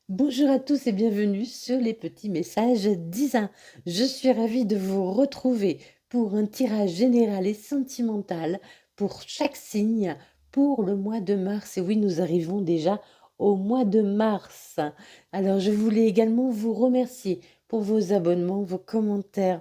Bonjour à tous et bienvenue sur les petits messages d'Isa. Je suis ravie de vous retrouver pour un tirage général et sentimental pour chaque signe pour le mois de mars. Et oui, nous arrivons déjà au mois de mars. Alors, je voulais également vous remercier pour vos abonnements, vos commentaires,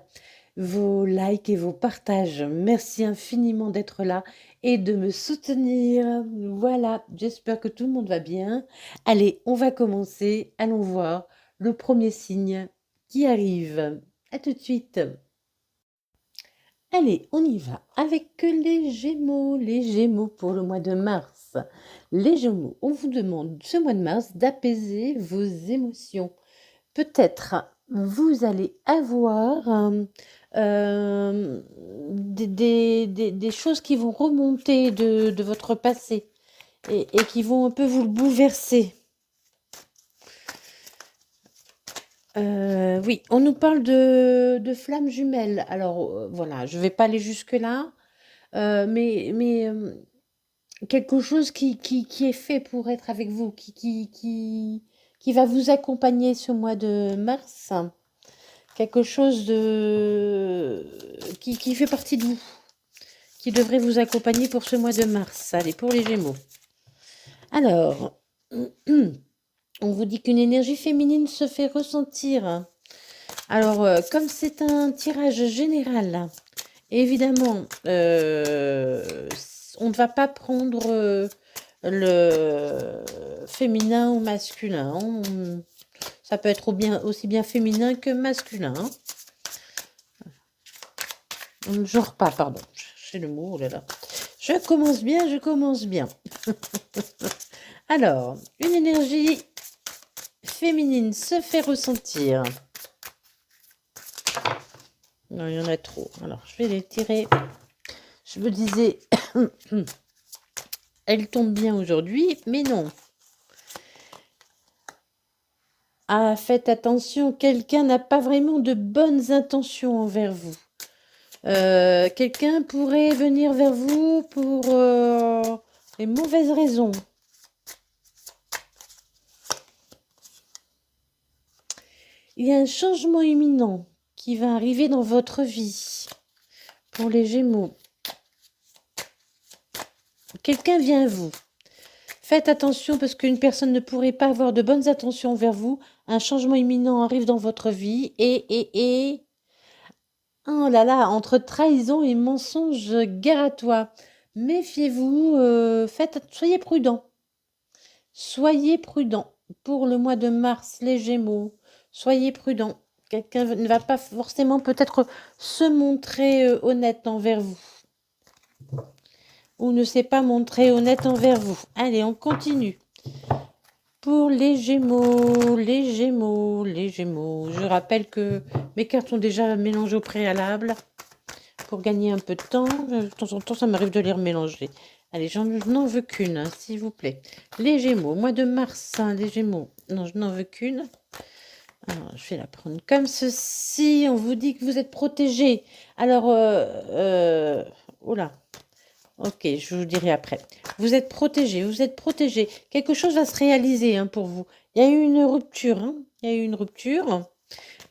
vos likes et vos partages. Merci infiniment d'être là et de me soutenir. Voilà, j'espère que tout le monde va bien. Allez, on va commencer. Allons voir le premier signe qui arrive. À tout de suite. Allez, on y va avec les Gémeaux. Les Gémeaux pour le mois de mars. Les Gémeaux, on vous demande ce mois de mars d'apaiser vos émotions. Peut-être vous allez avoir des choses qui vont remonter de votre passé et qui vont un peu vous le bouleverser. Oui, on nous parle de flammes jumelles. Alors, voilà, je ne vais pas aller jusque-là, mais quelque chose qui est fait pour être avec vous, qui va vous accompagner ce mois de mars. Quelque chose qui fait partie de vous, qui devrait vous accompagner pour ce mois de mars. Allez, pour les Gémeaux. Alors, on vous dit qu'une énergie féminine se fait ressentir. Alors, comme c'est un tirage général, évidemment, on ne va pas prendre le féminin ou masculin. Ça peut être aussi bien féminin que masculin. On ne genre pas, pardon. C'est le mot, oh là là. Je commence bien, je commence bien. Alors, une énergie féminine se fait ressentir. Non, il y en a trop. Alors, je vais les tirer. Je me disais, elle tombe bien aujourd'hui, mais non. Ah, faites attention, quelqu'un n'a pas vraiment de bonnes intentions envers vous. Quelqu'un pourrait venir vers vous pour les mauvaises raisons. Il y a un changement imminent qui va arriver dans votre vie. Pour les Gémeaux, quelqu'un vient à vous. Faites attention parce qu'une personne ne pourrait pas avoir de bonnes intentions envers vous. Un changement imminent arrive dans votre vie et... Oh là là, entre trahison et mensonge, guerre à toi. Méfiez-vous, soyez prudent. Soyez prudent. Pour le mois de mars, les Gémeaux, soyez prudent. Quelqu'un ne va pas forcément peut-être se montrer honnête envers vous. Ou ne s'est pas montré honnête envers vous. Allez, on continue. Pour les Gémeaux, les Gémeaux, les Gémeaux. Je rappelle que mes cartes sont déjà mélangées au préalable pour gagner un peu de temps. De temps en temps, ça m'arrive de les remélanger. Allez, je n'en veux qu'une, hein, s'il vous plaît. Les Gémeaux, mois de mars, hein, les Gémeaux. Non, je n'en veux qu'une. Alors, je vais la prendre comme ceci. On vous dit que vous êtes protégés. Alors, oula. Ok, je vous dirai après. Vous êtes protégés, vous êtes protégés. Quelque chose va se réaliser hein, pour vous. Il y a eu une rupture. Hein. Il y a eu une rupture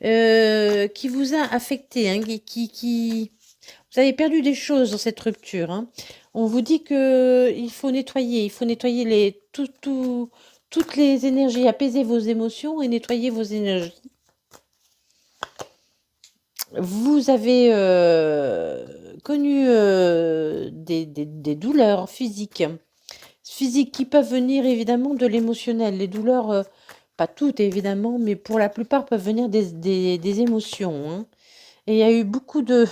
qui vous a affecté. Hein, Vous avez perdu des choses dans cette rupture. Hein. On vous dit qu'il faut nettoyer. Il faut nettoyer toutes les énergies, apaiser vos émotions et nettoyer vos énergies. Vous avez connu des douleurs physiques qui peuvent venir évidemment de l'émotionnel. Les douleurs, pas toutes évidemment, mais pour la plupart peuvent venir des émotions. Hein. Et il y a eu beaucoup de,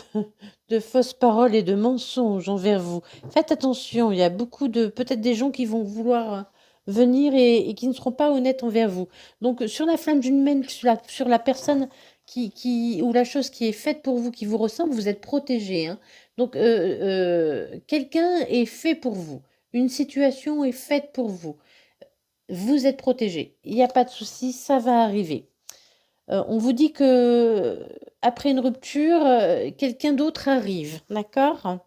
de fausses paroles et de mensonges envers vous. Faites attention, il y a beaucoup de peut-être des gens qui vont vouloir venir et qui ne seront pas honnêtes envers vous. Donc sur la flamme d'une main, sur la personne ou la chose qui est faite pour vous, qui vous ressemble, vous êtes protégé. Hein. Donc quelqu'un est fait pour vous. Une situation est faite pour vous. Vous êtes protégé. Il n'y a pas de souci, ça va arriver. On vous dit que après une rupture, quelqu'un d'autre arrive, d'accord?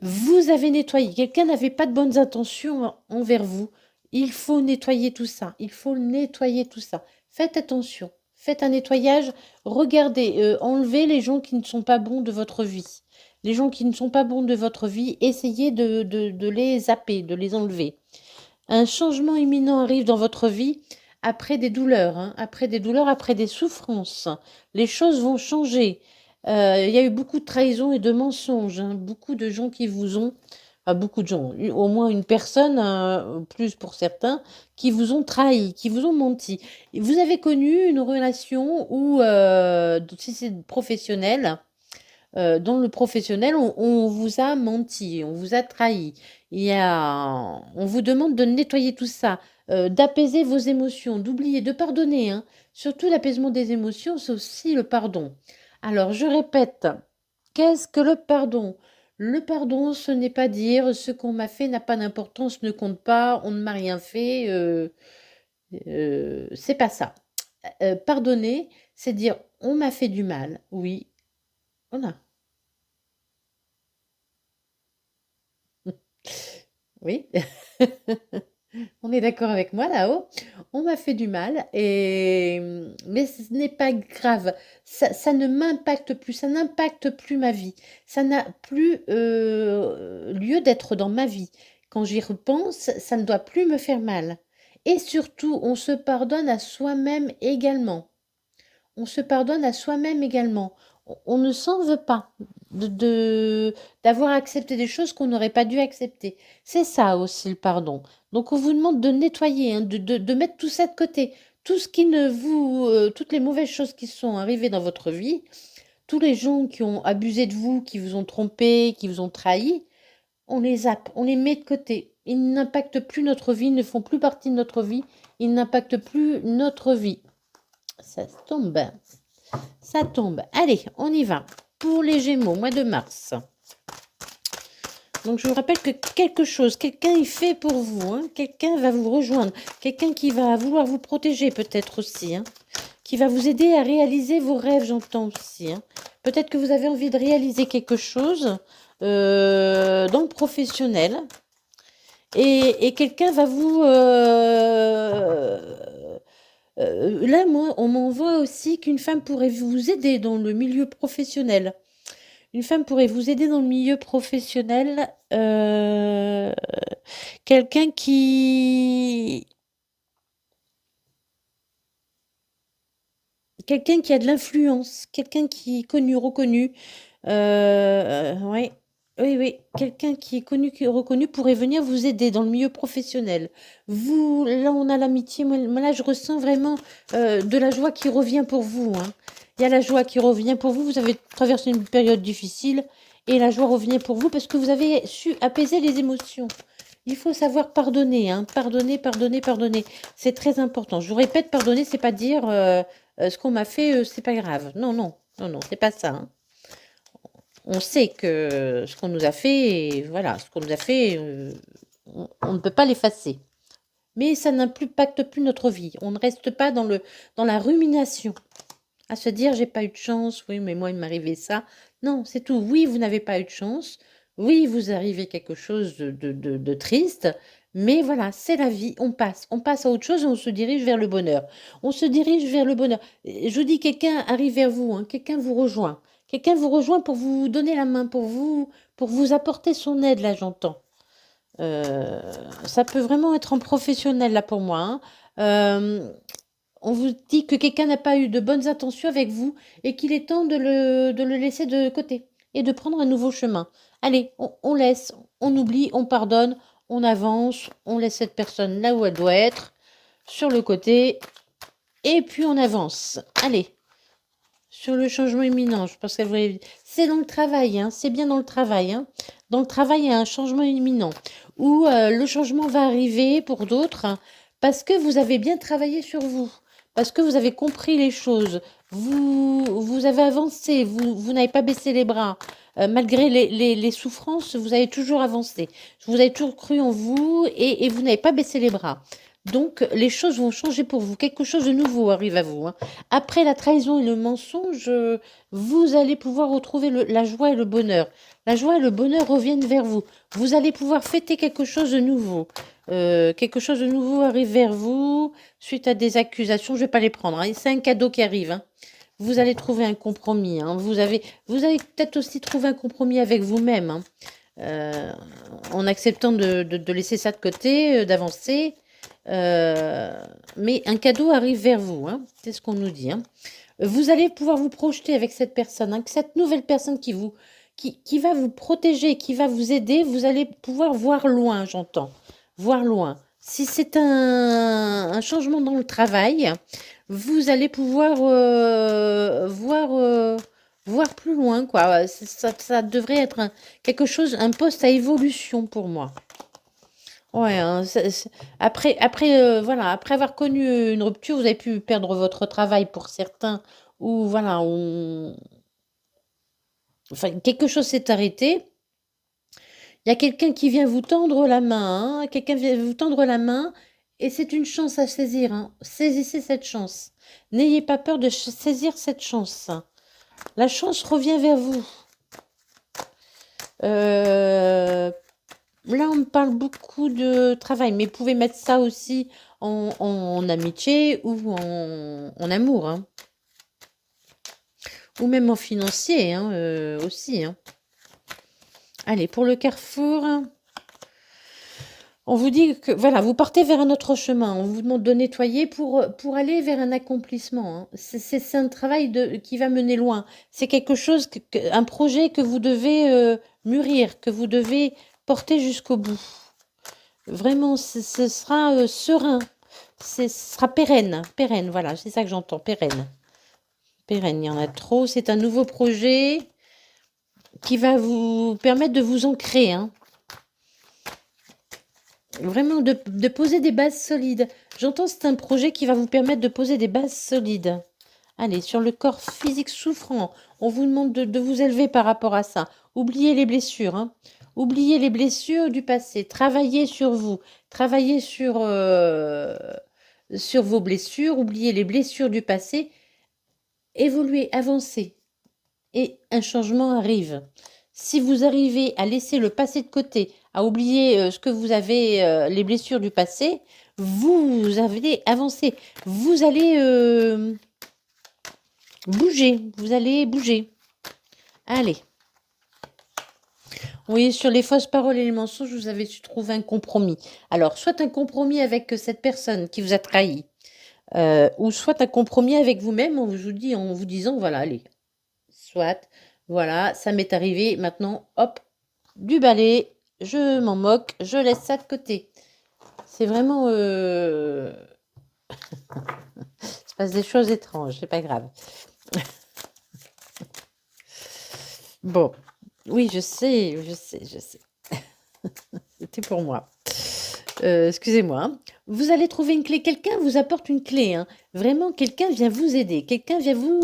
Vous avez nettoyé. Quelqu'un n'avait pas de bonnes intentions envers vous. Il faut nettoyer tout ça. Il faut nettoyer tout ça. Faites attention. Faites un nettoyage. Regardez, enlevez les gens qui ne sont pas bons de votre vie. Les gens qui ne sont pas bons de votre vie, essayez de les zapper, de les enlever. Un changement imminent arrive dans votre vie après des douleurs, hein, après des douleurs, après des souffrances. Les choses vont changer. Il y a eu beaucoup de trahisons et de mensonges, hein, beaucoup de gens qui vous ont, beaucoup de gens, au moins une personne, plus pour certains, qui vous ont trahi, qui vous ont menti. Vous avez connu une relation où, si c'est professionnel, dans le professionnel, on vous a menti, on vous a trahi. On vous demande de nettoyer tout ça, d'apaiser vos émotions, d'oublier, de pardonner, hein. Surtout l'apaisement des émotions, c'est aussi le pardon. Alors, je répète, qu'est-ce que le pardon? Le pardon, ce n'est pas dire ce qu'on m'a fait n'a pas d'importance, ne compte pas, on ne m'a rien fait, c'est pas ça. Pardonner, c'est dire on m'a fait du mal, oui, voilà. Oui, on est d'accord avec moi là-haut. On m'a fait du mal, mais ce n'est pas grave. Ça ne m'impacte plus, ça n'impacte plus ma vie. Ça n'a plus lieu d'être dans ma vie. Quand j'y repense, ça ne doit plus me faire mal. Et surtout, on se pardonne à soi-même également. On se pardonne à soi-même également. On ne s'en veut pas d'avoir accepté des choses qu'on n'aurait pas dû accepter. C'est ça aussi le pardon. Donc on vous demande de nettoyer, hein, de mettre tout ça de côté. Tout ce qui ne vous, toutes les mauvaises choses qui sont arrivées dans votre vie, tous les gens qui ont abusé de vous, qui vous ont trompé, qui vous ont trahi, on les zappe, on les met de côté. Ils n'impactent plus notre vie, ils ne font plus partie de notre vie, ils n'impactent plus notre vie. Ça tombe. Ça tombe. Allez, on y va. Pour les Gémeaux, mois de mars. Donc, je vous rappelle que quelque chose, quelqu'un y fait pour vous. Hein, quelqu'un va vous rejoindre. Quelqu'un qui va vouloir vous protéger peut-être aussi. Hein, qui va vous aider à réaliser vos rêves, j'entends aussi. Hein. Peut-être que vous avez envie de réaliser quelque chose dans le professionnel. Et quelqu'un va vous... là, moi, on m'envoie aussi qu'une femme pourrait vous aider dans le milieu professionnel. Une femme pourrait vous aider dans le milieu professionnel. Quelqu'un qui... Quelqu'un qui a de l'influence. Quelqu'un qui est connu, reconnu. Ouais. Oui, oui, quelqu'un qui est connu, qui est reconnu pourrait venir vous aider dans le milieu professionnel. Vous, là, on a l'amitié. Moi, là, je ressens vraiment de la joie qui revient pour vous. Hein. Il y a la joie qui revient pour vous. Vous avez traversé une période difficile et la joie revient pour vous parce que vous avez su apaiser les émotions. Il faut savoir pardonner, hein. Pardonner, pardonner, pardonner. C'est très important. Je vous répète, pardonner, c'est pas dire ce qu'on m'a fait, c'est pas grave. Non, non, non, non, c'est pas ça. Hein. On sait que ce qu'on nous a fait, voilà, ce qu'on nous a fait, on ne peut pas l'effacer. Mais ça n'impacte plus notre vie. On ne reste pas dans la rumination. À se dire, j'ai pas eu de chance, oui, mais moi, il m'arrivait ça. Non, c'est tout. Oui, vous n'avez pas eu de chance. Oui, vous arrivez quelque chose de triste. Mais voilà, c'est la vie. On passe. On passe à autre chose et on se dirige vers le bonheur. On se dirige vers le bonheur. Je vous dis, quelqu'un arrive vers vous. Hein, quelqu'un vous rejoint. Quelqu'un vous rejoint pour vous donner la main, pour vous apporter son aide, là, j'entends. Ça peut vraiment être en professionnel, là, pour moi. Hein. On vous dit que quelqu'un n'a pas eu de bonnes intentions avec vous et qu'il est temps de le laisser de côté et de prendre un nouveau chemin. Allez, on laisse, on oublie, on pardonne, on avance, on laisse cette personne là où elle doit être, sur le côté, et puis on avance. Allez. Sur le changement imminent, je pense qu'elle voulait... C'est dans le travail, hein, c'est bien dans le travail. Hein. Dans le travail, il y a un changement imminent où le changement va arriver pour d'autres hein, parce que vous avez bien travaillé sur vous, parce que vous avez compris les choses, vous avez avancé, vous n'avez pas baissé les bras. Malgré les souffrances, vous avez toujours avancé. Vous avez toujours cru en vous et vous n'avez pas baissé les bras. Donc, les choses vont changer pour vous. Quelque chose de nouveau arrive à vous, hein. Après la trahison et le mensonge, vous allez pouvoir retrouver la joie et le bonheur. La joie et le bonheur reviennent vers vous. Vous allez pouvoir fêter quelque chose de nouveau. Quelque chose de nouveau arrive vers vous suite à des accusations. Je ne vais pas les prendre, hein. C'est un cadeau qui arrive, hein. Vous allez trouver un compromis, hein. Vous avez peut-être aussi trouvé un compromis avec vous-même, hein. Euh, en acceptant de laisser ça de côté, d'avancer. Euh, mais un cadeau arrive vers vous, hein. C'est ce qu'on nous dit, hein. Vous allez pouvoir vous projeter avec cette personne, hein, cette nouvelle personne qui va vous protéger, qui va vous aider. Vous allez pouvoir voir loin, j'entends. Voir loin. Si c'est un changement dans le travail, vous allez pouvoir voir plus loin, quoi. Ça devrait être quelque chose, un poste à évolution pour moi. Ouais, hein, après, voilà, après avoir connu une rupture, vous avez pu perdre votre travail pour certains, ou voilà, enfin, quelque chose s'est arrêté. Il y a quelqu'un qui vient vous tendre la main, hein, quelqu'un vient vous tendre la main, et c'est une chance à saisir, hein. Saisissez cette chance. N'ayez pas peur de saisir cette chance. La chance revient vers vous. Euh, Là, on me parle beaucoup de travail, mais vous pouvez mettre ça aussi en amitié ou en amour, hein. Ou même en financier, hein, aussi, hein. Allez, pour le carrefour, on vous dit que voilà, vous partez vers un autre chemin. On vous demande de nettoyer pour aller vers un accomplissement, hein. C'est un travail qui va mener loin. C'est quelque chose, un projet que vous devez mûrir, que vous devez porter jusqu'au bout. Vraiment, ce sera serein. Ce sera pérenne. Pérenne, voilà, c'est ça que j'entends. Pérenne. Pérenne, il y en a trop. C'est un nouveau projet qui va vous permettre de vous ancrer, hein. Vraiment, de poser des bases solides. J'entends, c'est un projet qui va vous permettre de poser des bases solides. Allez, sur le corps physique souffrant, on vous demande de vous élever par rapport à ça. Oubliez les blessures, hein. Oubliez les blessures du passé. Travaillez sur vous. Travaillez sur vos blessures. Oubliez les blessures du passé. Évoluez, avancez. Et un changement arrive. Si vous arrivez à laisser le passé de côté, à oublier ce que vous avez, les blessures du passé, vous avez avancé. Vous allez bouger. Vous allez bouger. Allez. Oui, sur les fausses paroles et les mensonges, vous avez su trouver un compromis. Alors, soit un compromis avec cette personne qui vous a trahi, ou soit un compromis avec vous-même, en vous disant, voilà, allez, soit, voilà, ça m'est arrivé, maintenant, hop, du balai, je m'en moque, je laisse ça de côté. C'est vraiment... il se passe des choses étranges, c'est pas grave. Bon, oui, je sais. C'était pour moi. Excusez-moi, hein. Vous allez trouver une clé. Quelqu'un vous apporte une clé, hein. Vraiment, quelqu'un vient vous aider. Quelqu'un vient vous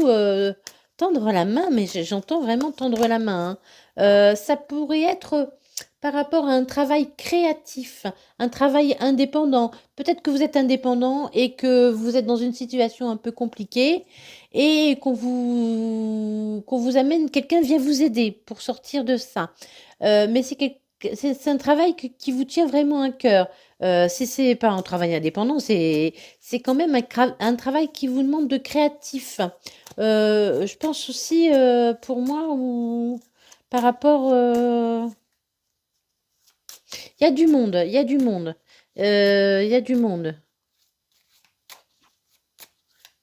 tendre la main, mais j'entends vraiment tendre la main, hein. Ça pourrait être par rapport à un travail créatif, un travail indépendant. Peut-être que vous êtes indépendant et que vous êtes dans une situation un peu compliquée et qu'on vous amène, quelqu'un vient vous aider pour sortir de ça. Mais c'est un travail qui vous tient vraiment à cœur. Si c'est pas un travail indépendant, c'est quand même un travail qui vous demande de créatif. Je pense aussi, pour moi, par rapport, il y a du monde, il y a du monde, il y a du monde,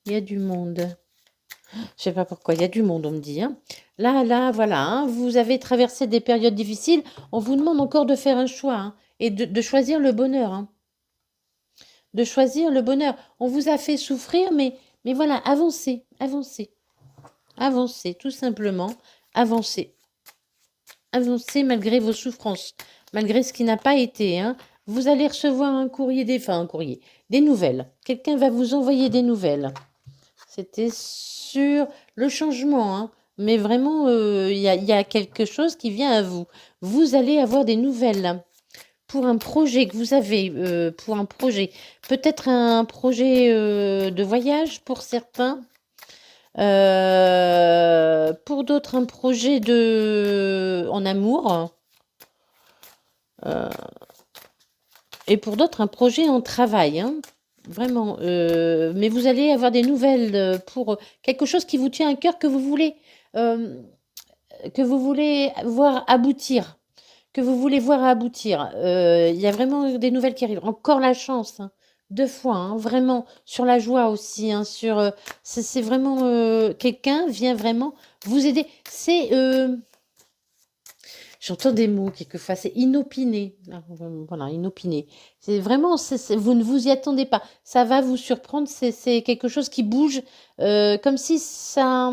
il y a du monde. Je sais pas pourquoi, il y a du monde, on me dit, hein. Là, voilà, hein, vous avez traversé des périodes difficiles. On vous demande encore de faire un choix, hein, et de choisir le bonheur, hein. De choisir le bonheur. On vous a fait souffrir, mais voilà, avancez, avancez, avancez, tout simplement, avancez. Avancez malgré vos souffrances, malgré ce qui n'a pas été, hein. Vous allez recevoir un courrier, des nouvelles. Quelqu'un va vous envoyer des nouvelles. C'était sur le changement, hein. Mais vraiment, il y a quelque chose qui vient à vous. Vous allez avoir des nouvelles. pour un projet que vous avez, pour un projet, peut-être un projet de voyage pour certains, pour d'autres un projet en amour, euh, et pour d'autres un projet en travail, hein, vraiment. Mais vous allez avoir des nouvelles pour quelque chose qui vous tient à cœur, euh, que vous voulez voir aboutir. Que vous voulez voir aboutir. Il y a vraiment des nouvelles qui arrivent. Encore la chance, hein. 2 fois, hein, vraiment. Sur la joie aussi, hein, c'est vraiment quelqu'un vient vraiment vous aider. J'entends des mots quelquefois, c'est inopiné. Ah, voilà, inopiné. C'est vraiment, vous ne vous y attendez pas. Ça va vous surprendre, c'est quelque chose qui bouge, comme si ça.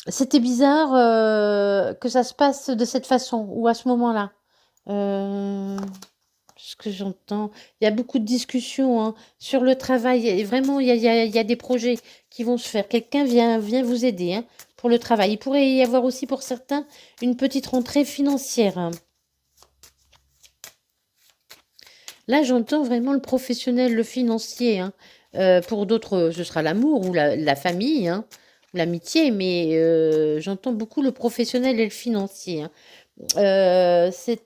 C'était bizarre que ça se passe de cette façon ou à ce moment-là. Euh, Ce que j'entends, il y a beaucoup de discussions hein, sur le travail. Et vraiment, il y a des projets qui vont se faire. Quelqu'un vient vous aider hein, pour le travail. Il pourrait y avoir aussi pour certains une petite rentrée financière, hein. Là, j'entends vraiment le professionnel, le financier, hein. Pour d'autres, ce sera l'amour ou la famille, hein, ou l'amitié, mais j'entends beaucoup le professionnel et le financier, hein. C'est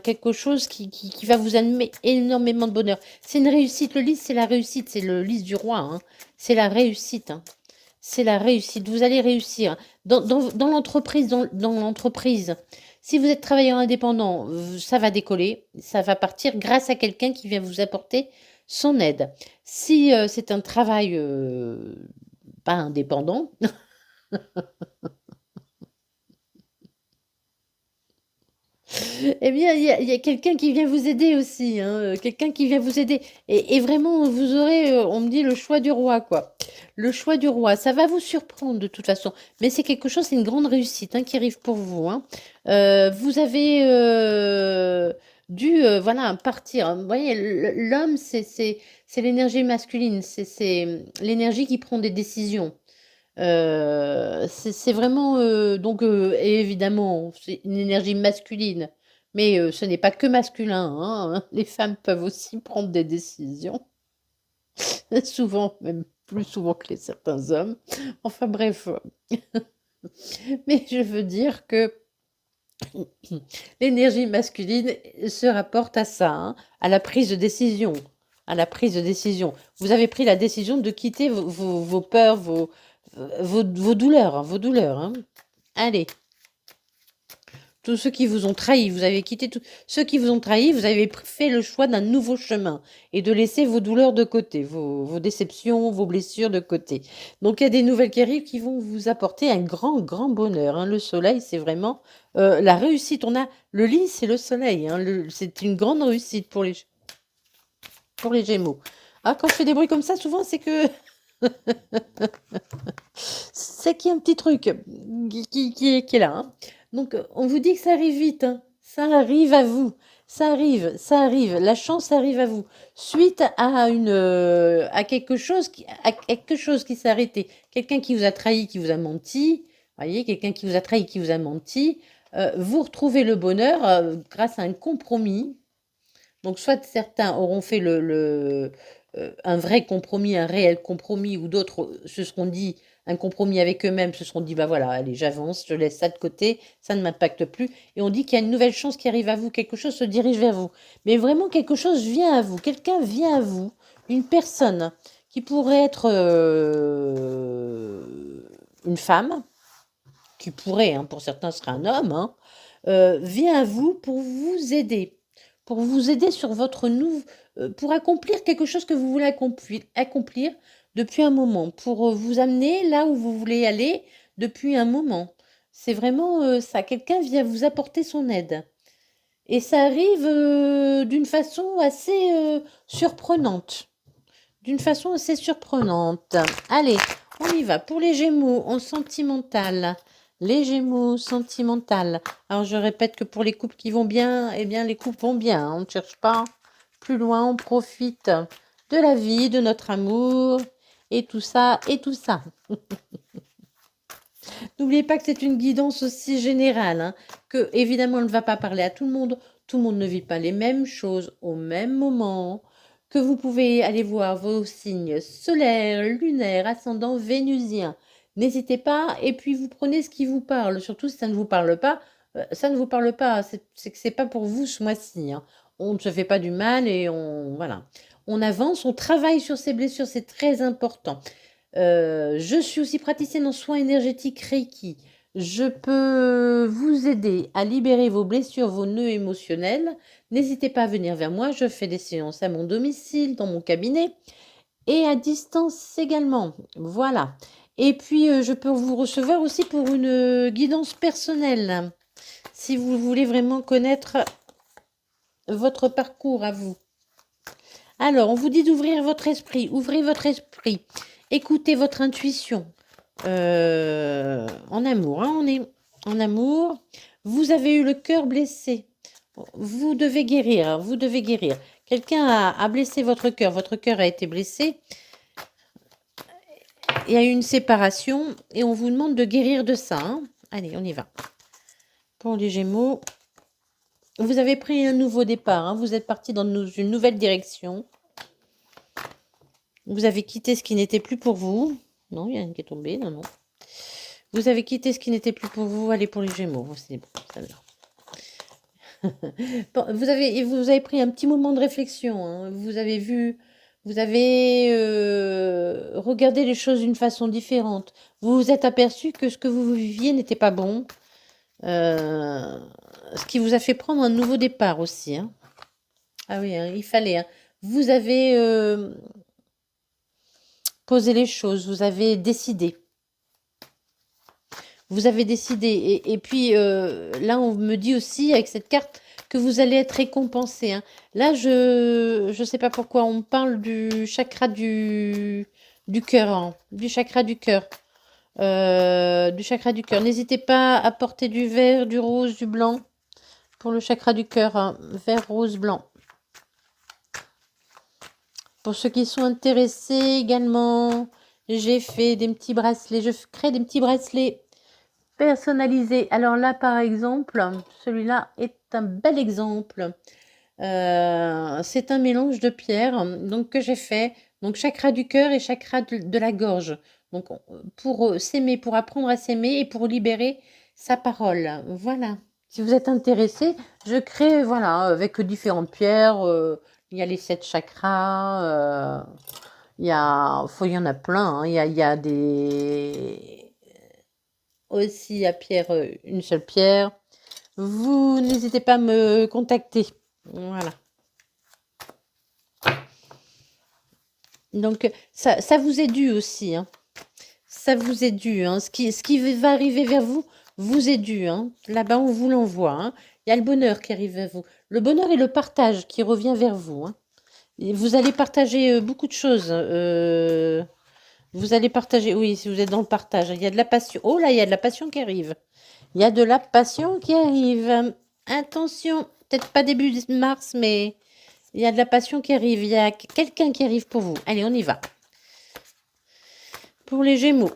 quelque chose qui va vous amener énormément de bonheur. C'est une réussite. Le lys, c'est la réussite. C'est le lys du roi, hein. C'est la réussite, hein. C'est la réussite. Vous allez réussir. Dans l'entreprise, dans l'entreprise, si vous êtes travailleur indépendant, ça va décoller. Ça va partir grâce à quelqu'un qui vient vous apporter son aide. Si c'est un travail pas indépendant, eh bien, il y a quelqu'un qui vient vous aider aussi, hein, quelqu'un qui vient vous aider. Et vraiment, vous aurez, on me dit, le choix du roi, quoi. Le choix du roi, ça va vous surprendre de toute façon. Mais c'est quelque chose, c'est une grande réussite hein, qui arrive pour vous, hein. Vous avez dû, voilà, partir. Vous voyez, l'homme, c'est l'énergie masculine, c'est l'énergie qui prend des décisions. C'est vraiment donc et évidemment, c'est une énergie masculine, mais ce n'est pas que masculin, hein. Les femmes peuvent aussi prendre des décisions, souvent, même plus souvent que certains hommes. Enfin bref, mais je veux dire que l'énergie masculine se rapporte à ça, hein, à la prise de décision, à la prise de décision. Vous avez pris la décision de quitter vos peurs, vos douleurs, hein, vos douleurs, hein. Allez. Tous ceux qui vous ont trahi, vous avez quitté tous ceux qui vous ont trahi, vous avez fait le choix d'un nouveau chemin et de laisser vos douleurs de côté, vos déceptions, vos blessures de côté. Donc il y a des nouvelles qui arrivent qui vont vous apporter un grand, grand bonheur, hein. Le soleil, c'est vraiment la réussite. On a le lit, c'est le soleil, hein. C'est une grande réussite pour les Gémeaux. Ah, quand je fais des bruits comme ça, souvent c'est que c'est qu'il y a un petit truc qui est là, hein. Donc, on vous dit que ça arrive vite, hein. Ça arrive à vous. Ça arrive, ça arrive. La chance arrive à vous. Suite à quelque chose qui s'est arrêté. Quelqu'un qui vous a trahi, qui vous a menti. Voyez, quelqu'un qui vous a trahi, qui vous a menti. Vous retrouvez le bonheur grâce à un compromis. Donc, soit certains auront fait un vrai compromis, un réel compromis, ou d'autres se seront dit un compromis avec eux-mêmes, se seront dit, bah voilà, allez, j'avance, je laisse ça de côté, ça ne m'impacte plus. Et on dit qu'il y a une nouvelle chance qui arrive à vous, quelque chose se dirige vers vous. Mais vraiment, quelque chose vient à vous, quelqu'un vient à vous, une personne qui pourrait être une femme, qui pourrait, hein, pour certains, ce serait un homme, hein, vient à vous pour vous aider. Pour vous aider sur pour accomplir quelque chose que vous voulez accomplir depuis un moment, pour vous amener là où vous voulez aller depuis un moment. C'est vraiment ça. Quelqu'un vient vous apporter son aide. Et ça arrive d'une façon assez surprenante. D'une façon assez surprenante. Allez, on y va. Pour les Gémeaux, en sentimental. Les Gémeaux, sentimental. Alors, je répète que pour les couples qui vont bien, eh bien, les couples vont bien. On ne cherche pas plus loin. On profite de la vie, de notre amour, et tout ça, et tout ça. N'oubliez pas que c'est une guidance aussi générale, hein, que évidemment, elle ne va pas parler à tout le monde. Tout le monde ne vit pas les mêmes choses au même moment, que vous pouvez aller voir vos signes solaires, lunaires, ascendants, vénusiens. N'hésitez pas, et puis vous prenez ce qui vous parle. Surtout si ça ne vous parle pas, ça ne vous parle pas. C'est que c'est pas pour vous ce mois-ci, hein. On ne se fait pas du mal et on voilà. On avance, on travaille sur ces blessures, c'est très important. Je suis aussi praticienne en soins énergétiques Reiki. Je peux vous aider à libérer vos blessures, vos nœuds émotionnels. N'hésitez pas à venir vers moi. Je fais des séances à mon domicile, dans mon cabinet et à distance également. Voilà. Et puis, je peux vous recevoir aussi pour une guidance personnelle, si vous voulez vraiment connaître votre parcours à vous. Alors, on vous dit d'ouvrir votre esprit. Ouvrez votre esprit. Écoutez votre intuition. En amour, hein, on est en amour. Vous avez eu le cœur blessé. Vous devez guérir, hein, vous devez guérir. Quelqu'un a blessé votre cœur a été blessé. Il y a eu une séparation et on vous demande de guérir de ça, hein. Allez, on y va. Pour les Gémeaux, vous avez pris un nouveau départ, hein, vous êtes parti dans une nouvelle direction. Vous avez quitté ce qui n'était plus pour vous. Non, il y a une qui est tombée, non, non. Vous avez quitté ce qui n'était plus pour vous. Allez pour les Gémeaux, c'est bon, ça va. Bon, vous avez pris un petit moment de réflexion, hein. Vous avez vu, vous avez regardé les choses d'une façon différente. Vous vous êtes aperçu que ce que vous viviez n'était pas bon. Ce qui vous a fait prendre un nouveau départ aussi, hein. Ah oui, hein, il fallait, hein. Vous avez posé les choses, vous avez décidé. Vous avez décidé. Et puis, là, on me dit aussi, avec cette carte, que vous allez être récompensé, hein. Là, je ne sais pas pourquoi, on me parle du chakra du cœur, hein, du chakra du cœur. Du chakra du cœur. N'hésitez pas à porter du vert, du rose, du blanc pour le chakra du cœur, hein. Vert, rose, blanc. Pour ceux qui sont intéressés également, j'ai fait des petits bracelets. Je crée des petits bracelets personnalisés. Alors là, par exemple, celui-là est un bel exemple. C'est un mélange de pierres donc, que j'ai fait. Donc, chakra du cœur et chakra de la gorge. Donc, pour s'aimer, pour apprendre à s'aimer et pour libérer sa parole. Voilà. Si vous êtes intéressé, je crée, voilà, avec différentes pierres. Il y a les 7 chakras. Il y en a plein, hein. Il y a des... Aussi à pierre, une seule pierre. Vous n'hésitez pas à me contacter. Voilà. Donc, ça vous est dû aussi, hein. Ça vous est dû, hein. Ce qui va arriver vers vous, vous est dû, hein. Là-bas, on vous l'envoie, hein. Il y a le bonheur qui arrive vers vous. Le bonheur et le partage qui revient vers vous, hein. Et vous allez partager beaucoup de choses. Vous allez partager, oui, si vous êtes dans le partage. Il y a de la passion. Oh là, il y a de la passion qui arrive. Il y a de la passion qui arrive. Attention, peut-être pas début mars, mais il y a de la passion qui arrive. Il y a quelqu'un qui arrive pour vous. Allez, on y va. Pour les Gémeaux,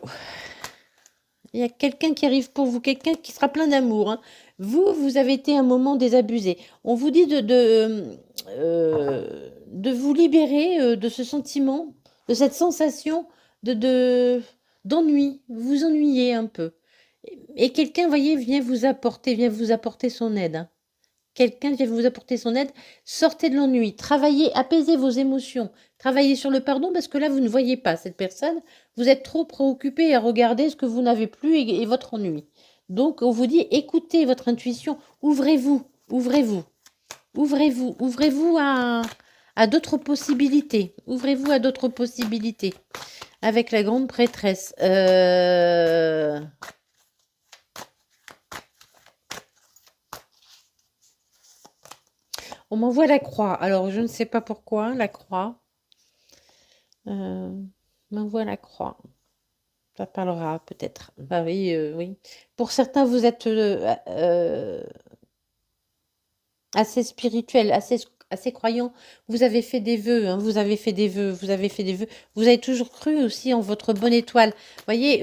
il y a quelqu'un qui arrive pour vous, quelqu'un qui sera plein d'amour, hein. Vous avez été un moment désabusé. On vous dit de vous libérer de ce sentiment, de cette sensation d'ennui. Vous vous ennuyez un peu. Et quelqu'un, voyez, vient vous apporter son aide, hein. Quelqu'un vient vous apporter son aide. Sortez de l'ennui. Travaillez, apaisez vos émotions. Travaillez sur le pardon parce que là, vous ne voyez pas cette personne. Vous êtes trop préoccupé à regarder ce que vous n'avez plus et votre ennui. Donc, on vous dit, écoutez votre intuition. Ouvrez-vous. Ouvrez-vous. Ouvrez-vous. Ouvrez-vous à d'autres possibilités. Ouvrez-vous à d'autres possibilités. Avec la grande prêtresse. On m'envoie la croix. Alors, je ne sais pas pourquoi, la croix. M'envoie la croix. Ça parlera peut-être. Bah oui, oui. Pour certains, vous êtes assez spirituel, assez croyant. Vous avez fait des vœux, hein, vous avez fait des vœux, vous avez fait des vœux. Vous avez toujours cru aussi en votre bonne étoile. Voyez,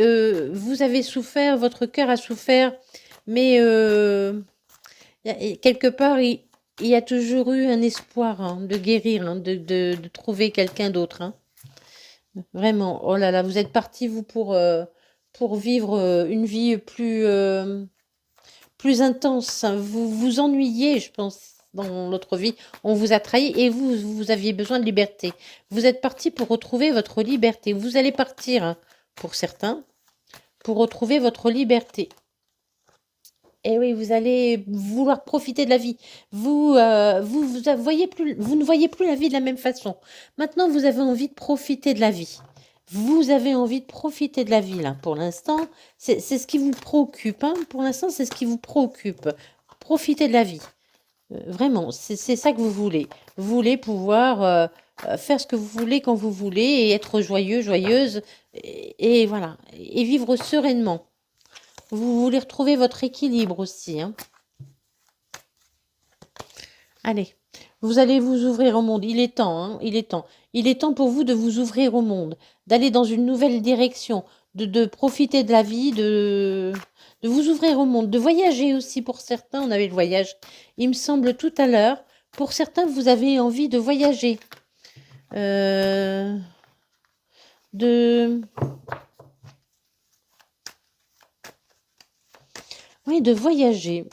vous avez souffert, votre cœur a souffert, mais et quelque part, il y a toujours eu un espoir, hein, de guérir, hein, de trouver quelqu'un d'autre, hein. Vraiment. Oh là là, vous êtes parti, vous, pour vivre une vie plus intense, hein. Vous vous ennuyez, je pense, dans l'autre vie. On vous a trahi et vous aviez besoin de liberté. Vous êtes parti pour retrouver votre liberté. Vous allez partir, hein, pour certains, pour retrouver votre liberté. Et oui, vous allez vouloir profiter de la vie. Vous ne voyez plus la vie de la même façon. Maintenant, vous avez envie de profiter de la vie. Vous avez envie de profiter de la vie, là, pour l'instant. C'est ce qui vous préoccupe, hein. Pour l'instant, c'est ce qui vous préoccupe. Profiter de la vie. Vraiment, c'est ça que vous voulez. Vous voulez pouvoir faire ce que vous voulez quand vous voulez et être joyeux, joyeuse. Et voilà. Et vivre sereinement. Vous voulez retrouver votre équilibre aussi, hein. Allez, vous allez vous ouvrir au monde. Il est temps, hein, il est temps. Il est temps pour vous de vous ouvrir au monde, d'aller dans une nouvelle direction, de profiter de la vie, de vous ouvrir au monde, de voyager aussi pour certains. On avait le voyage, il me semble, tout à l'heure. Pour certains, vous avez envie de voyager. De... Oui, de voyager,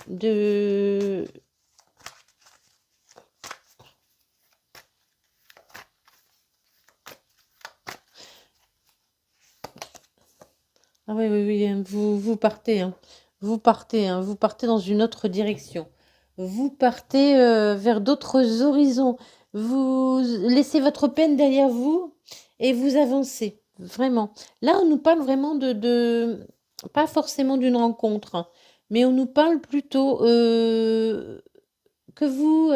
Ah oui, oui, oui, hein, vous partez, hein. Vous partez, hein, vous partez dans une autre direction. Vous partez vers d'autres horizons. Vous laissez votre peine derrière vous et vous avancez. Vraiment. Là, on nous parle vraiment pas forcément d'une rencontre, hein, mais on nous parle plutôt que vous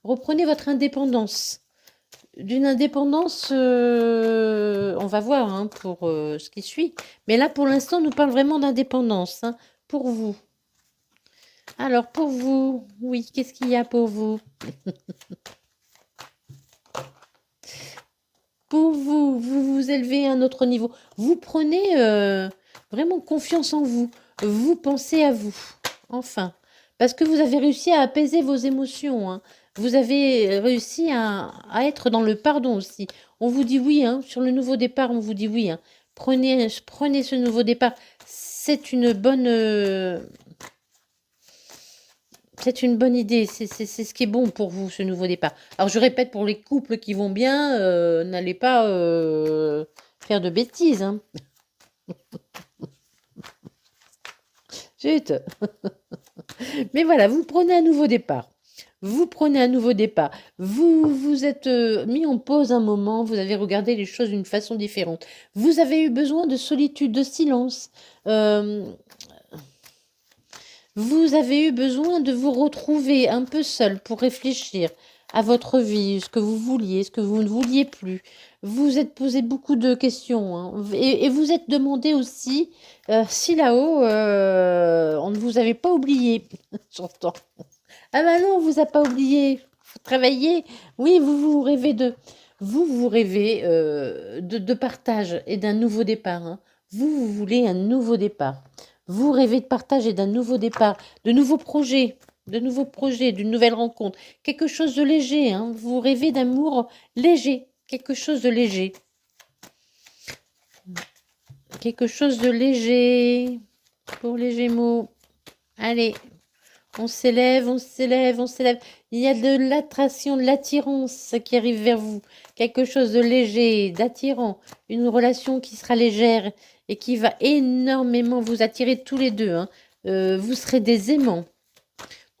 reprenez votre indépendance. D'une indépendance, on va voir, hein, pour ce qui suit. Mais là, pour l'instant, on nous parle vraiment d'indépendance, hein, pour vous. Alors, pour vous, oui, qu'est-ce qu'il y a pour vous? Pour vous, vous vous élevez à un autre niveau. Vous prenez vraiment confiance en vous. Vous pensez à vous. Enfin. Parce que vous avez réussi à apaiser vos émotions, hein. Vous avez réussi à être dans le pardon aussi. On vous dit oui, hein, sur le nouveau départ, on vous dit oui, hein. Prenez ce nouveau départ. C'est une bonne, c'est une bonne idée. C'est ce qui est bon pour vous, ce nouveau départ. Alors, je répète, pour les couples qui vont bien, n'allez pas faire de bêtises, hein. Zut. Mais voilà, vous prenez un nouveau départ. Vous prenez un nouveau départ. Vous vous êtes mis en pause un moment. Vous avez regardé les choses d'une façon différente. Vous avez eu besoin de solitude, de silence. Euh, Vous avez eu besoin de vous retrouver un peu seul pour réfléchir à votre vie, ce que vous vouliez, ce que vous ne vouliez plus. Vous êtes posé beaucoup de questions, hein, et vous êtes demandé aussi si là-haut on ne vous avait pas oublié. J'entends. Ah ben non, on vous a pas oublié. Faut travailler. Oui, vous rêvez vous rêvez de partage et d'un nouveau départ, hein. Vous voulez un nouveau départ. Vous rêvez de partage et d'un nouveau départ, de nouveaux projets, d'une nouvelle rencontre, quelque chose de léger, hein. Vous rêvez d'amour léger, quelque chose de léger. Quelque chose de léger pour les Gémeaux. Allez, on s'élève, on s'élève, on s'élève. Il y a de l'attraction, de l'attirance qui arrive vers vous. Quelque chose de léger, d'attirant. Une relation qui sera légère et qui va énormément vous attirer tous les deux, hein. Vous serez des aimants.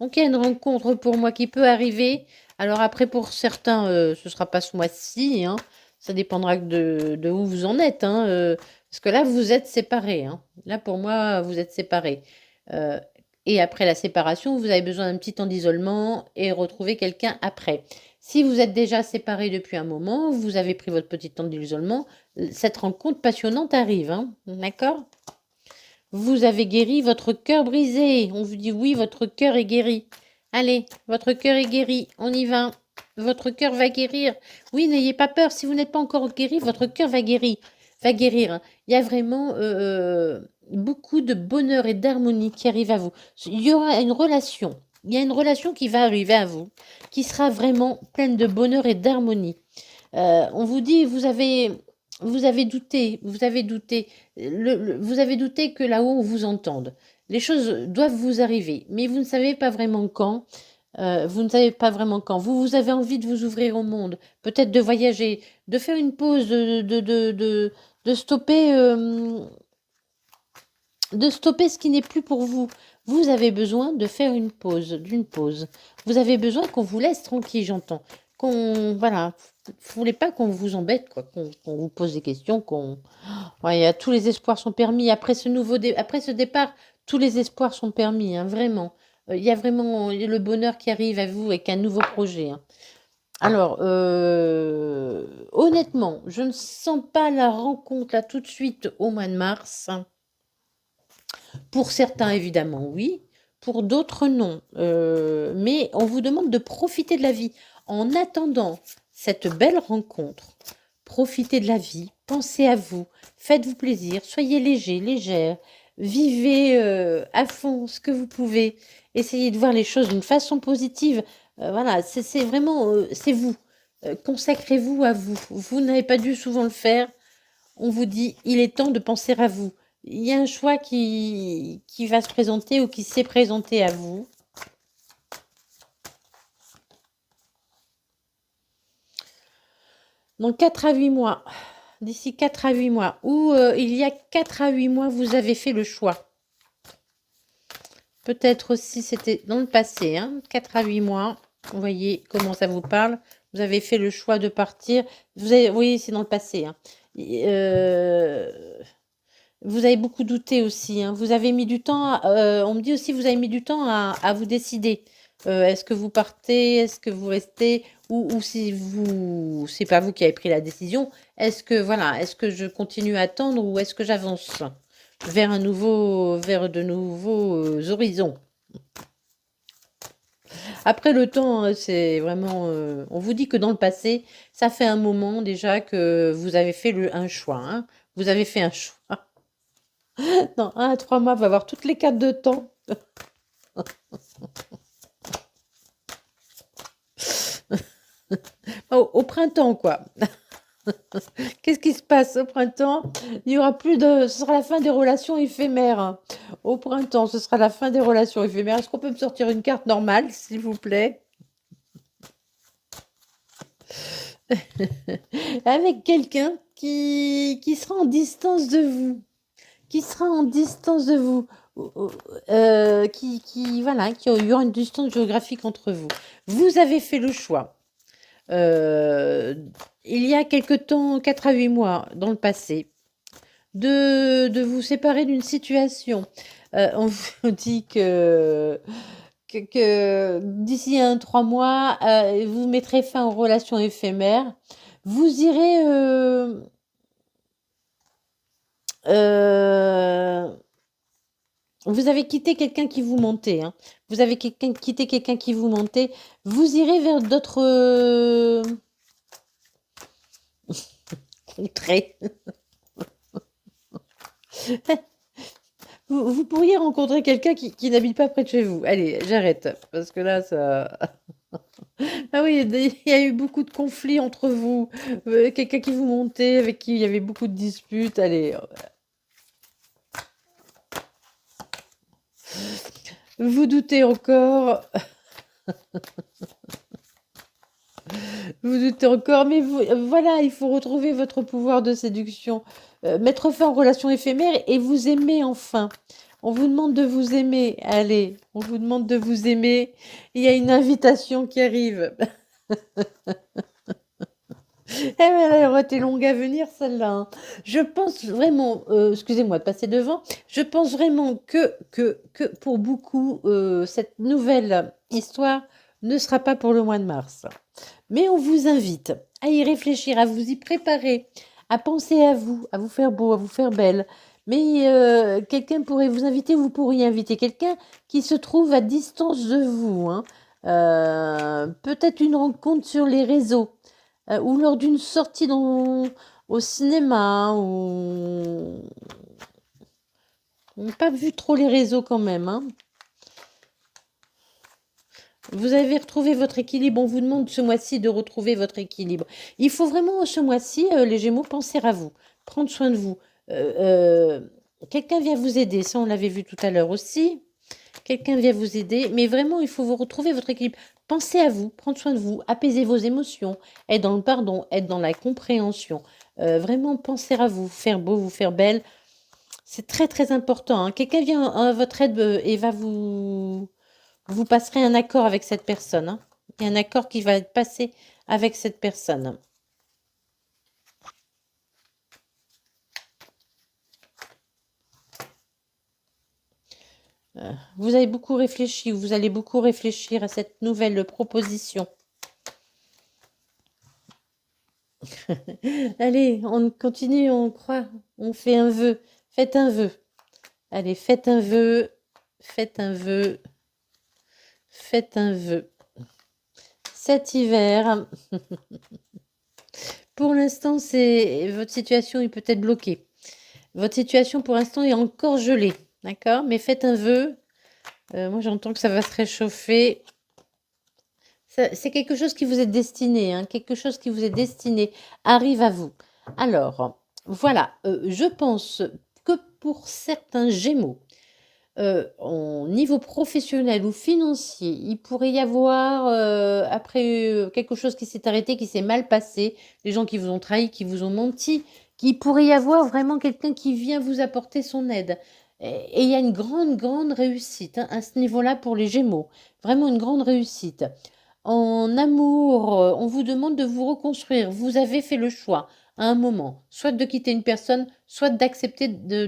Donc il y a une rencontre pour moi qui peut arriver. Alors après, pour certains, ce ne sera pas ce mois-ci, hein. Ça dépendra de où vous en êtes, hein. Parce que là, vous êtes séparés, hein. Là, pour moi, vous êtes séparés. Euh, et après la séparation, vous avez besoin d'un petit temps d'isolement et retrouver quelqu'un après. Si vous êtes déjà séparés depuis un moment, vous avez pris votre petit temps d'isolement, cette rencontre passionnante arrive, hein. D'accord? Vous avez guéri votre cœur brisé. On vous dit oui, votre cœur est guéri. Allez, votre cœur est guéri. On y va. votre cœur va guérir. Oui, n'ayez pas peur. Si vous n'êtes pas encore guéri, votre cœur va guérir. Va guérir. Hein. Il y a vraiment beaucoup de bonheur et d'harmonie qui arrive à vous. Il y aura une relation. Il y a une relation qui va arriver à vous, qui sera vraiment pleine de bonheur et d'harmonie. On vous dit, vous avez douté, vous avez douté, vous avez douté que là-haut on vous entende. Les choses doivent vous arriver, mais vous ne savez pas vraiment quand. Vous ne savez pas vraiment quand. Vous avez envie de vous ouvrir au monde, peut-être de voyager, de faire une pause, de stopper, ce qui n'est plus pour vous. Vous avez besoin de faire une pause, d'une pause. Vous avez besoin qu'on vous laisse tranquille, j'entends. Voilà, vous voulez pas qu'on vous embête, quoi, qu'on vous pose des questions, ouais, tous les espoirs sont permis. Après après ce départ, tous les espoirs sont permis, hein, vraiment. Il y a vraiment le bonheur qui arrive à vous avec un nouveau projet. Hein. Alors, honnêtement, je ne sens pas la rencontre là tout de suite au mois de mars. Hein. Pour certains, évidemment, oui. Pour d'autres, non. Mais on vous demande de profiter de la vie. En attendant cette belle rencontre, profitez de la vie, pensez à vous, faites-vous plaisir, soyez léger, légère, vivez à fond ce que vous pouvez, essayez de voir les choses d'une façon positive. Voilà, c'est vraiment, c'est vous. Consacrez-vous à vous. Vous n'avez pas dû souvent le faire. On vous dit, il est temps de penser à vous. Il y a un choix qui va se présenter ou qui s'est présenté à vous. Dans 4 à 8 mois, d'ici 4 à 8 mois, ou il y a 4 à 8 mois, vous avez fait le choix. Peut-être aussi c'était dans le passé, hein, 4 à 8 mois, vous voyez comment ça vous parle. Vous avez fait le choix de partir. Oui, c'est dans le passé. Hein. Vous avez beaucoup douté aussi. Hein. Vous avez mis du temps. On me dit aussi vous avez mis du temps à vous décider. Est-ce que vous partez? Est-ce que vous restez? Ou si vous, c'est pas vous qui avez pris la décision. Est-ce que je continue à attendre ou est-ce que j'avance vers de nouveaux horizons? Après le temps, c'est vraiment. On vous dit que dans le passé, ça fait un moment déjà que vous avez fait un choix. Hein. Vous avez fait un choix. Dans 1 à 3 mois, va avoir toutes les cartes de temps. Au printemps, quoi. Qu'est-ce qui se passe au printemps? Il y aura plus de... Ce sera la fin des relations éphémères. Au printemps, ce sera la fin des relations éphémères. Est-ce qu'on peut me sortir une carte normale, s'il vous plaît? Avec quelqu'un qui sera en distance de vous. Qui sera en distance de vous. Voilà, qu'il y aura une distance géographique entre vous. Vous avez fait le choix. Il y a quelque temps, 4 à 8 mois dans le passé, de vous séparer d'une situation. On vous dit que d'ici 1 à 3 mois, vous mettrez fin aux relations éphémères. Vous irez... vous avez quitté quelqu'un qui vous montait. Hein. Vous avez quitté quelqu'un qui vous montait. Vous irez vers d'autres contrées. Vous pourriez rencontrer quelqu'un qui n'habite pas près de chez vous. Allez, j'arrête. Parce que là, ça... Ah oui, il y a eu beaucoup de conflits entre vous. Quelqu'un qui vous montait, avec qui il y avait beaucoup de disputes. Allez. Vous doutez encore. Vous doutez encore, mais voilà, il faut retrouver votre pouvoir de séduction. Mettre fin aux relations éphémères et vous aimer enfin. On vous demande de vous aimer. Allez, on vous demande de vous aimer. Il y a une invitation qui arrive. Elle aurait été longue à venir, celle-là. Hein. Je pense vraiment, excusez-moi de passer devant, je pense vraiment que pour beaucoup, cette nouvelle histoire ne sera pas pour le mois de mars. Mais on vous invite à y réfléchir, à vous y préparer, à penser à vous faire beau, à vous faire belle. Mais quelqu'un pourrait vous inviter, vous pourriez inviter quelqu'un qui se trouve à distance de vous. Hein. Peut-être une rencontre sur les réseaux ou lors d'une sortie au cinéma ou... On n'a pas vu trop les réseaux quand même, hein. Vous avez retrouvé votre équilibre. On vous demande ce mois-ci de retrouver votre équilibre. Il faut vraiment ce mois-ci, les Gémeaux, penser à vous, prendre soin de vous. Euh, euh, Quelqu'un vient vous aider, ça on l'avait vu tout à l'heure aussi. Quelqu'un vient vous aider, mais vraiment il faut vous retrouver votre équilibre. Pensez à vous, prendre soin de vous, apaiser vos émotions, être dans le pardon, être dans la compréhension. Vraiment penser à vous, faire beau, vous faire belle. C'est très très important, hein. Quelqu'un vient à votre aide et va vous passerez un accord avec cette personne, hein. Il y a un accord qui va être passé avec cette personne. Vous avez beaucoup réfléchi, vous allez beaucoup réfléchir à cette nouvelle proposition. Allez, on continue, on croit, on fait un vœu. Faites un vœu. Allez, faites un vœu, faites un vœu, faites un vœu. Cet hiver, pour l'instant, votre situation est peut-être bloquée. Votre situation pour l'instant est encore gelée, d'accord? Mais faites un vœu. Moi, j'entends que ça va se réchauffer. C'est quelque chose qui vous est destiné, hein, quelque chose qui vous est destiné arrive à vous. Alors, voilà, je pense que pour certains Gémeaux, au niveau professionnel ou financier, il pourrait y avoir, après quelque chose qui s'est arrêté, qui s'est mal passé, des gens qui vous ont trahi, qui vous ont menti, qu'il pourrait y avoir vraiment quelqu'un qui vient vous apporter son aide. Et il y a une grande, grande réussite, hein, à ce niveau-là pour les Gémeaux. Vraiment une grande réussite. En amour, on vous demande de vous reconstruire. Vous avez fait le choix à un moment, soit de quitter une personne, soit d'accepter de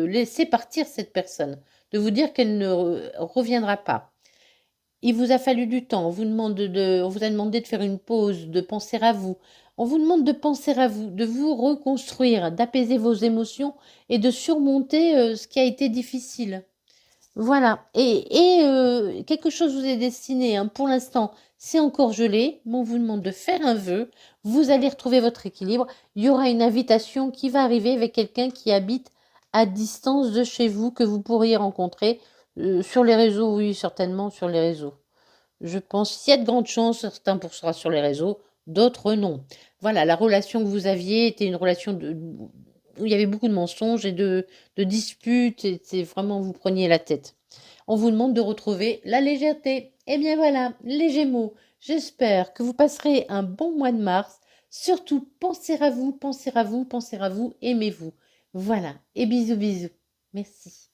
laisser partir cette personne, de vous dire qu'elle ne reviendra pas. Il vous a fallu du temps, on vous a demandé de faire une pause, de penser à vous. On vous demande de penser à vous, de vous reconstruire, d'apaiser vos émotions et de surmonter ce qui a été difficile. Voilà. Et quelque chose vous est destiné, hein. Pour l'instant, c'est encore gelé, mais on vous demande de faire un vœu. Vous allez retrouver votre équilibre. Il y aura une invitation qui va arriver avec quelqu'un qui habite à distance de chez vous, que vous pourriez rencontrer. Sur les réseaux, oui, certainement sur les réseaux. Je pense qu'il y a de grandes chances, certains pour sera sur les réseaux, d'autres non. Voilà, la relation que vous aviez était une relation où il y avait beaucoup de mensonges et de disputes, et c'est vraiment vous preniez la tête. On vous demande de retrouver la légèreté. Eh bien voilà, les Gémeaux, j'espère que vous passerez un bon mois de mars. Surtout, pensez à vous, pensez à vous, pensez à vous, aimez-vous. Voilà, et bisous bisous. Merci.